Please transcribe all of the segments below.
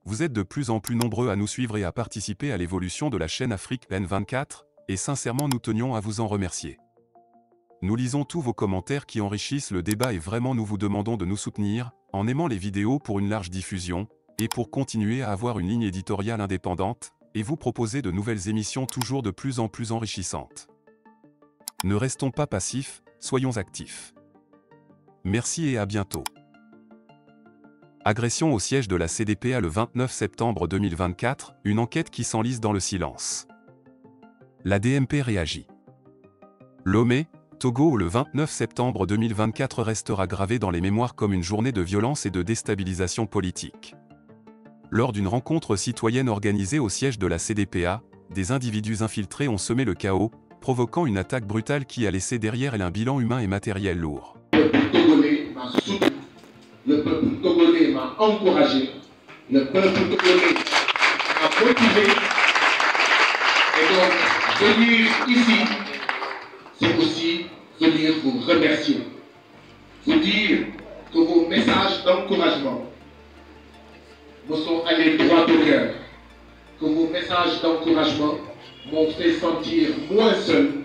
vous êtes de plus en plus nombreux à nous suivre et à participer à l'évolution de la chaîne Afrique N24, et sincèrement nous tenions à vous en remercier. Nous lisons tous vos commentaires qui enrichissent le débat et vraiment nous vous demandons de nous soutenir, en aimant les vidéos pour une large diffusion, et pour continuer à avoir une ligne éditoriale indépendante, et vous proposer de nouvelles émissions toujours de plus en plus enrichissantes. Ne restons pas passifs, soyons actifs. Merci et à bientôt. Agression au siège de la CDPA le 29 septembre 2024, une enquête qui s'enlise dans le silence. La DMP réagit. Lomé, Togo, le 29 septembre 2024 restera gravé dans les mémoires comme une journée de violence et de déstabilisation politique. Lors d'une rencontre citoyenne organisée au siège de la CDPA, des individus infiltrés ont semé le chaos, provoquant une attaque brutale qui a laissé derrière elle un bilan humain et matériel lourd. Le peuple togolais m'a soutenu, le peuple togolais m'a encouragé, le peuple togolais m'a motivé. Et donc, venir ici, c'est aussi venir vous remercier. Vous dire que vos messages d'encouragement me sont allés droit au cœur. Que vos messages d'encouragement m'ont fait sentir moins seul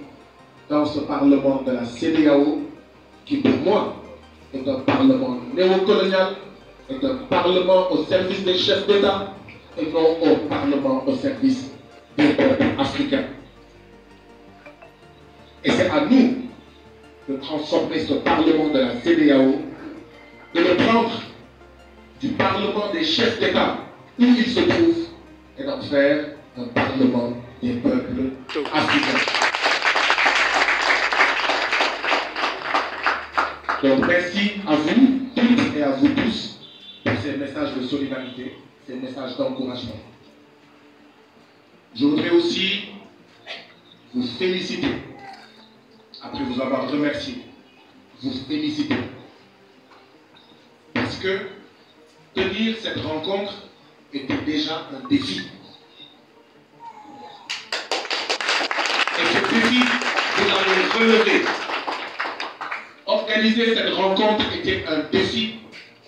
dans ce Parlement de la CEDEAO, qui pour moi est un Parlement néocolonial, est un Parlement au service des chefs d'État et non au Parlement au service des peuples africains. Et c'est à nous de transformer ce Parlement de la CEDEAO, de le prendre du Parlement des chefs d'État où il se trouve et d'en faire un Parlement des peuples africains. Donc merci à vous toutes et à vous tous pour ces messages de solidarité, ces messages d'encouragement. Je voudrais aussi vous féliciter, après vous avoir remercié, vous féliciter. Parce que tenir cette rencontre était déjà un défi. Et ce défi, vous l'avez relevé. Organiser cette rencontre était un défi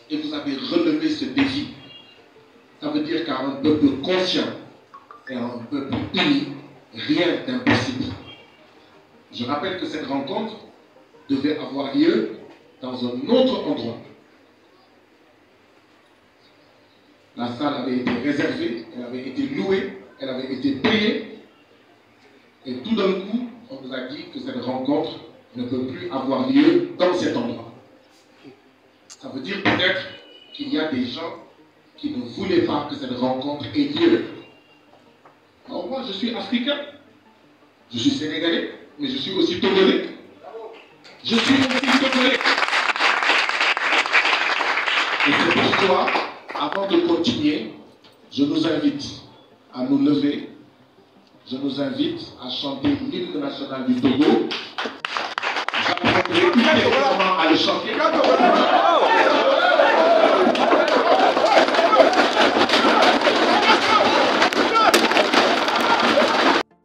et vous avez relevé ce défi. Ça veut dire qu'à un peuple conscient et à un peuple uni, rien d'impossible. Je rappelle que cette rencontre devait avoir lieu dans un autre endroit. La salle avait été réservée, elle avait été louée, elle avait été payée. Et tout d'un coup, on nous a dit que cette rencontre ne peut plus avoir lieu dans cet endroit. Ça veut dire peut-être qu'il y a des gens qui ne voulaient pas que cette rencontre ait lieu. Alors moi, je suis africain, je suis sénégalais, mais je suis aussi togolais. Je suis aussi togolais. Et c'est pourquoi, avant de continuer, je nous invite à nous lever. Je nous invite à chanter l'hymne national du Togo. J'apprendrai immédiatement à le chanter.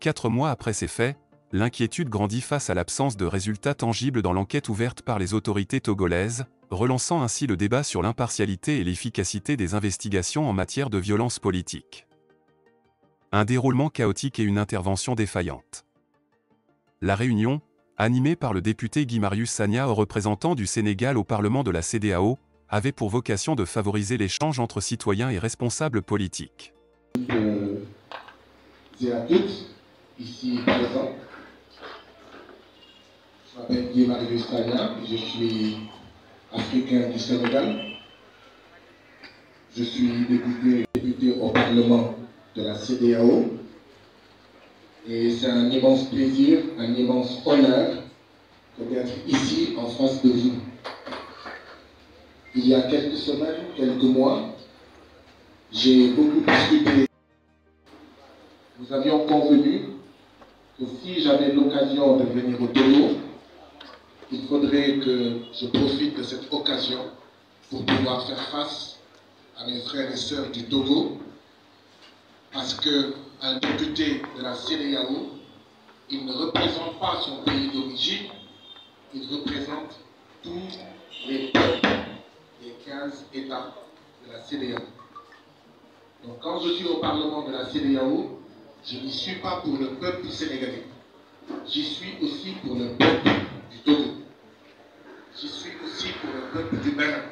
4 mois après ces faits, l'inquiétude grandit face à l'absence de résultats tangibles dans l'enquête ouverte par les autorités togolaises, relançant ainsi le débat sur l'impartialité et l'efficacité des investigations en matière de violence politique. Un déroulement chaotique et une intervention défaillante. La réunion, animée par le député Guy Marius Sagna, représentant du Sénégal au Parlement de la CEDEAO, avait pour vocation de favoriser l'échange entre citoyens et responsables politiques. Et à toutes, ici présents, je m'appelle Guy Marius Sagna, je suis africain du Sénégal. Je suis député au Parlement de la CEDEAO. Et c'est un immense plaisir, un immense honneur d'être ici en face de vous. Il y a quelques semaines, quelques mois, j'ai beaucoup discuté. Nous avions convenu que si j'avais l'occasion de venir au Togo, il faudrait que je profite de cette occasion pour pouvoir faire face à mes frères et sœurs du Togo, parce qu'un député de la CEDEAO, il ne représente pas son pays d'origine, il représente tous les peuples des 15 États de la CEDEAO. Donc quand je suis au Parlement de la CEDEAO, je n'y suis pas pour le peuple sénégalais. J'y suis aussi pour le peuple du Togo. J'y suis aussi pour le peuple du Bénin.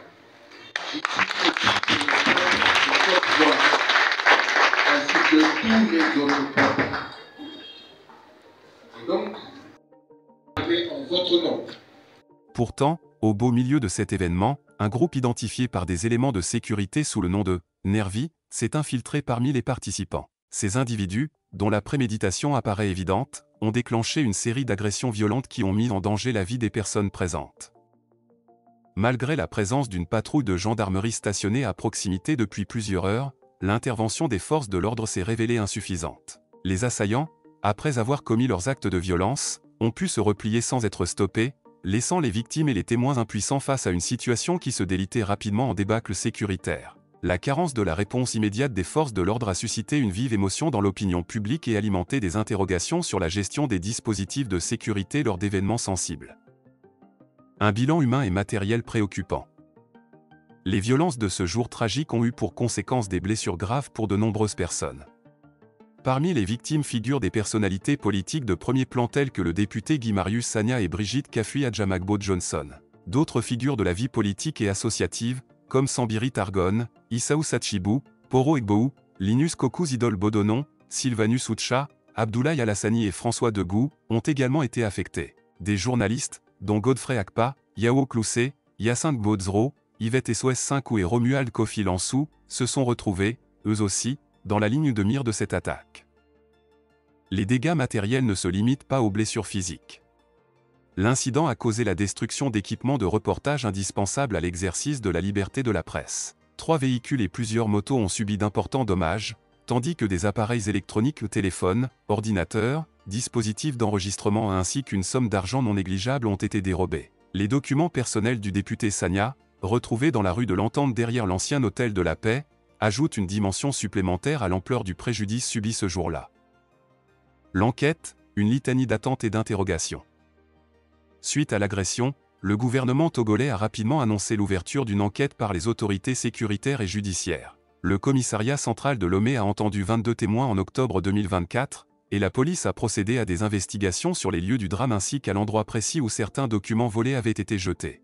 J'y suis aussi pour le peuple de Côte d'Ivoire, ainsi que tous les autres peuples. Et donc, parlez en votre nom. Pourtant, au beau milieu de cet événement, un groupe identifié par des éléments de sécurité sous le nom de « Nervi » s'est infiltré parmi les participants. Ces individus, dont la préméditation apparaît évidente, ont déclenché une série d'agressions violentes qui ont mis en danger la vie des personnes présentes. Malgré la présence d'une patrouille de gendarmerie stationnée à proximité depuis plusieurs heures, l'intervention des forces de l'ordre s'est révélée insuffisante. Les assaillants, après avoir commis leurs actes de violence, ont pu se replier sans être stoppés, laissant les victimes et les témoins impuissants face à une situation qui se délitait rapidement en débâcle sécuritaire. La carence de la réponse immédiate des forces de l'ordre a suscité une vive émotion dans l'opinion publique et alimenté des interrogations sur la gestion des dispositifs de sécurité lors d'événements sensibles. Un bilan humain et matériel préoccupant. Les violences de ce jour tragique ont eu pour conséquence des blessures graves pour de nombreuses personnes. Parmi les victimes figurent des personnalités politiques de premier plan telles que le député Guy Marius Sagna et Brigitte Kafui-Adjamagbo-Johnson. D'autres figures de la vie politique et associative, comme Sambiri Targone, Issaou Sachibou, Poro Egbou, Linus Kokou-Zidol Bodonon, Sylvanus Oucha, Abdoulaye Alassani et François Degou, ont également été affectés. Des journalistes, dont Godfrey Akpa, Yao Cloussé, Hyacinthe Bodzro, Yvette SOS 5 et Romuald Kofi Lansou, se sont retrouvés, eux aussi, dans la ligne de mire de cette attaque. Les dégâts matériels ne se limitent pas aux blessures physiques. L'incident a causé la destruction d'équipements de reportage indispensables à l'exercice de la liberté de la presse. 3 véhicules et plusieurs motos ont subi d'importants dommages, tandis que des appareils électroniques, téléphones, ordinateurs, dispositifs d'enregistrement ainsi qu'une somme d'argent non négligeable ont été dérobés. Les documents personnels du député Sagna, retrouvés dans la rue de l'Entente derrière l'ancien hôtel de la Paix, ajoutent une dimension supplémentaire à l'ampleur du préjudice subi ce jour-là. L'enquête, une litanie d'attentes et d'interrogations. Suite à l'agression, le gouvernement togolais a rapidement annoncé l'ouverture d'une enquête par les autorités sécuritaires et judiciaires. Le commissariat central de Lomé a entendu 22 témoins en octobre 2024, et la police a procédé à des investigations sur les lieux du drame ainsi qu'à l'endroit précis où certains documents volés avaient été jetés.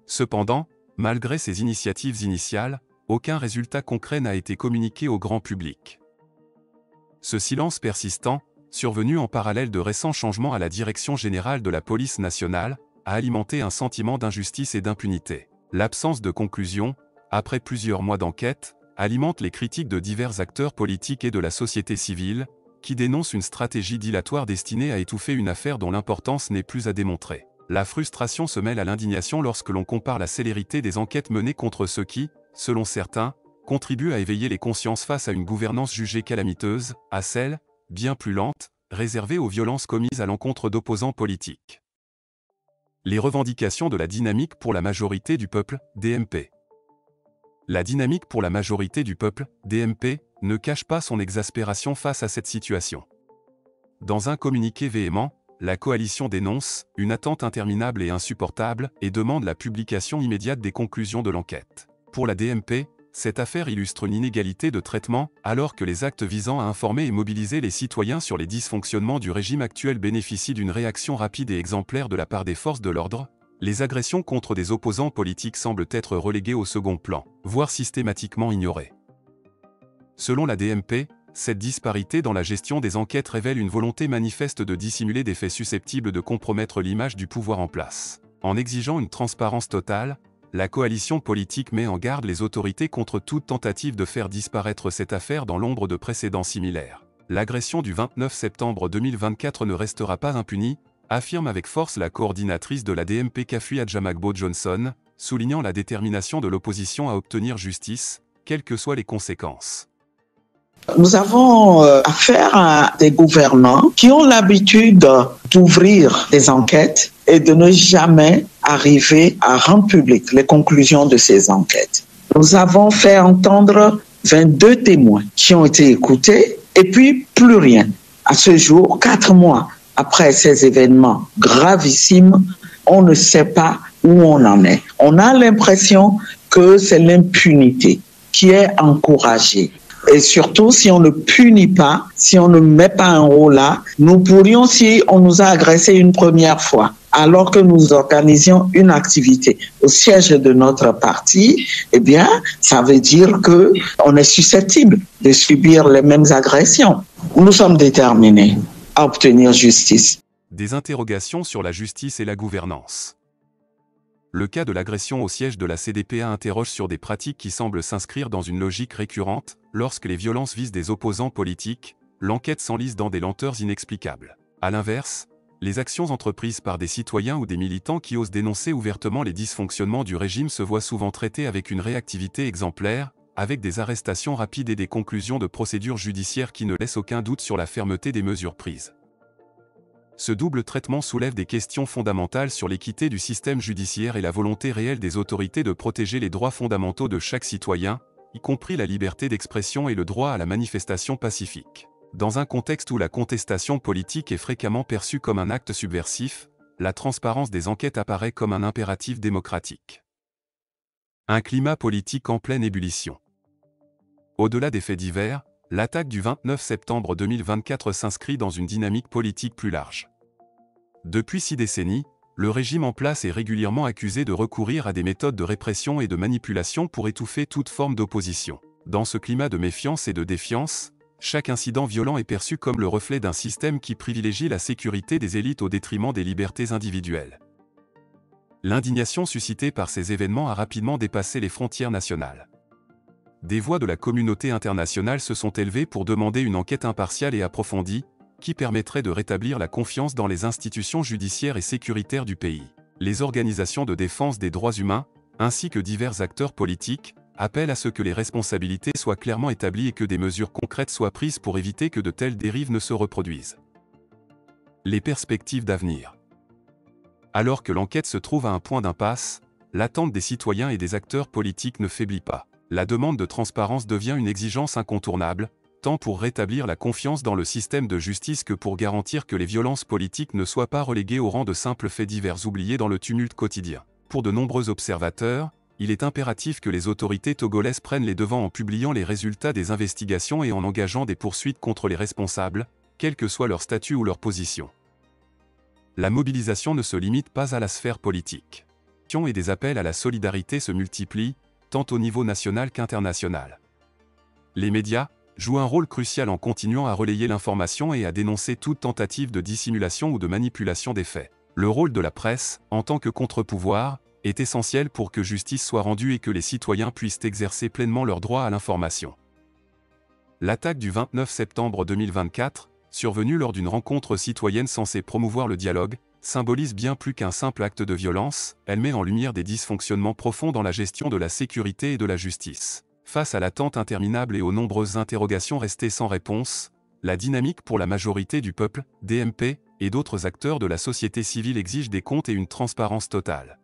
Cependant, malgré ces initiatives initiales, aucun résultat concret n'a été communiqué au grand public. Ce silence persistant, survenu en parallèle de récents changements à la direction générale de la police nationale, a alimenté un sentiment d'injustice et d'impunité. L'absence de conclusion, après plusieurs mois d'enquête, alimente les critiques de divers acteurs politiques et de la société civile, qui dénoncent une stratégie dilatoire destinée à étouffer une affaire dont l'importance n'est plus à démontrer. La frustration se mêle à l'indignation lorsque l'on compare la célérité des enquêtes menées contre ceux qui, selon certains, contribuent à éveiller les consciences face à une gouvernance jugée calamiteuse, à celle, bien plus lente, réservée aux violences commises à l'encontre d'opposants politiques. Les revendications de la dynamique pour la majorité du peuple, DMP. La dynamique pour la majorité du peuple, DMP, ne cache pas son exaspération face à cette situation. Dans un communiqué véhément, la coalition dénonce une attente interminable et insupportable et demande la publication immédiate des conclusions de l'enquête. Pour la DMP, cette affaire illustre une inégalité de traitement, alors que les actes visant à informer et mobiliser les citoyens sur les dysfonctionnements du régime actuel bénéficient d'une réaction rapide et exemplaire de la part des forces de l'ordre. Les agressions contre des opposants politiques semblent être reléguées au second plan, voire systématiquement ignorées. Selon la DMP, cette disparité dans la gestion des enquêtes révèle une volonté manifeste de dissimuler des faits susceptibles de compromettre l'image du pouvoir en place. En exigeant une transparence totale, la coalition politique met en garde les autorités contre toute tentative de faire disparaître cette affaire dans l'ombre de précédents similaires. L'agression du 29 septembre 2024 ne restera pas impunie, affirme avec force la coordinatrice de la DMP Kafui-Adjamagbo-Johnson, soulignant la détermination de l'opposition à obtenir justice, quelles que soient les conséquences. Nous avons affaire à des gouvernants qui ont l'habitude d'ouvrir des enquêtes et de ne jamais arriver à rendre publiques les conclusions de ces enquêtes. Nous avons fait entendre 22 témoins qui ont été écoutés et puis plus rien. À ce jour, 4 mois après ces événements gravissimes, on ne sait pas où on en est. On a l'impression que c'est l'impunité qui est encouragée. Et surtout, si on ne punit pas, si on ne met pas un rôle là, nous pourrions, si on nous a agressé une première fois, alors que nous organisions une activité au siège de notre parti, eh bien, ça veut dire qu'on est susceptible de subir les mêmes agressions. Nous sommes déterminés à obtenir justice. Des interrogations sur la justice et la gouvernance. Le cas de l'agression au siège de la CDPA interroge sur des pratiques qui semblent s'inscrire dans une logique récurrente. Lorsque les violences visent des opposants politiques, l'enquête s'enlise dans des lenteurs inexplicables. À l'inverse, les actions entreprises par des citoyens ou des militants qui osent dénoncer ouvertement les dysfonctionnements du régime se voient souvent traitées avec une réactivité exemplaire, avec des arrestations rapides et des conclusions de procédures judiciaires qui ne laissent aucun doute sur la fermeté des mesures prises. Ce double traitement soulève des questions fondamentales sur l'équité du système judiciaire et la volonté réelle des autorités de protéger les droits fondamentaux de chaque citoyen, y compris la liberté d'expression et le droit à la manifestation pacifique. Dans un contexte où la contestation politique est fréquemment perçue comme un acte subversif, la transparence des enquêtes apparaît comme un impératif démocratique. Un climat politique en pleine ébullition. Au-delà des faits divers, l'attaque du 29 septembre 2024 s'inscrit dans une dynamique politique plus large. Depuis 6 décennies, le régime en place est régulièrement accusé de recourir à des méthodes de répression et de manipulation pour étouffer toute forme d'opposition. Dans ce climat de méfiance et de défiance, chaque incident violent est perçu comme le reflet d'un système qui privilégie la sécurité des élites au détriment des libertés individuelles. L'indignation suscitée par ces événements a rapidement dépassé les frontières nationales. Des voix de la communauté internationale se sont élevées pour demander une enquête impartiale et approfondie, qui permettrait de rétablir la confiance dans les institutions judiciaires et sécuritaires du pays. Les organisations de défense des droits humains, ainsi que divers acteurs politiques, appellent à ce que les responsabilités soient clairement établies et que des mesures concrètes soient prises pour éviter que de telles dérives ne se reproduisent. Les perspectives d'avenir. Alors que l'enquête se trouve à un point d'impasse, l'attente des citoyens et des acteurs politiques ne faiblit pas. La demande de transparence devient une exigence incontournable, tant pour rétablir la confiance dans le système de justice que pour garantir que les violences politiques ne soient pas reléguées au rang de simples faits divers oubliés dans le tumulte quotidien. Pour de nombreux observateurs, il est impératif que les autorités togolaises prennent les devants en publiant les résultats des investigations et en engageant des poursuites contre les responsables, quel que soit leur statut ou leur position. La mobilisation ne se limite pas à la sphère politique. Et des appels à la solidarité se multiplient, tant au niveau national qu'international. Les médias jouent un rôle crucial en continuant à relayer l'information et à dénoncer toute tentative de dissimulation ou de manipulation des faits. Le rôle de la presse, en tant que contre-pouvoir, est essentiel pour que justice soit rendue et que les citoyens puissent exercer pleinement leur droit à l'information. L'attaque du 29 septembre 2024, survenue lors d'une rencontre citoyenne censée promouvoir le dialogue, symbolise bien plus qu'un simple acte de violence, elle met en lumière des dysfonctionnements profonds dans la gestion de la sécurité et de la justice. Face à l'attente interminable et aux nombreuses interrogations restées sans réponse, la dynamique pour la majorité du peuple, DMP, et d'autres acteurs de la société civile exige des comptes et une transparence totale.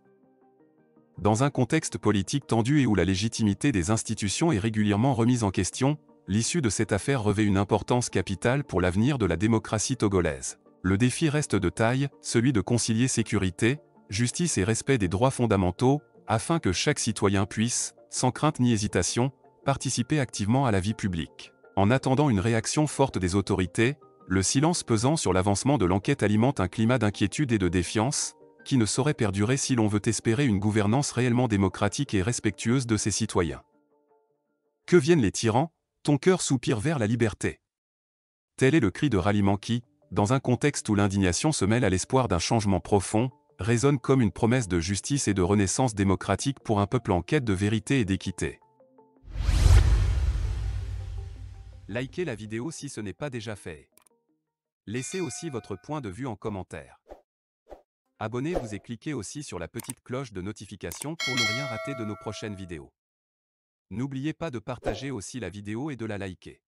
Dans un contexte politique tendu et où la légitimité des institutions est régulièrement remise en question, l'issue de cette affaire revêt une importance capitale pour l'avenir de la démocratie togolaise. Le défi reste de taille, celui de concilier sécurité, justice et respect des droits fondamentaux, afin que chaque citoyen puisse, sans crainte ni hésitation, participer activement à la vie publique. En attendant une réaction forte des autorités, le silence pesant sur l'avancement de l'enquête alimente un climat d'inquiétude et de défiance, qui ne saurait perdurer si l'on veut espérer une gouvernance réellement démocratique et respectueuse de ses citoyens. Que viennent les tyrans, ton cœur soupire vers la liberté. Tel est le cri de ralliement qui, dans un contexte où l'indignation se mêle à l'espoir d'un changement profond, résonne comme une promesse de justice et de renaissance démocratique pour un peuple en quête de vérité et d'équité. Likez la vidéo si ce n'est pas déjà fait. Laissez aussi votre point de vue en commentaire. Abonnez-vous et cliquez aussi sur la petite cloche de notification pour ne rien rater de nos prochaines vidéos. N'oubliez pas de partager aussi la vidéo et de la liker.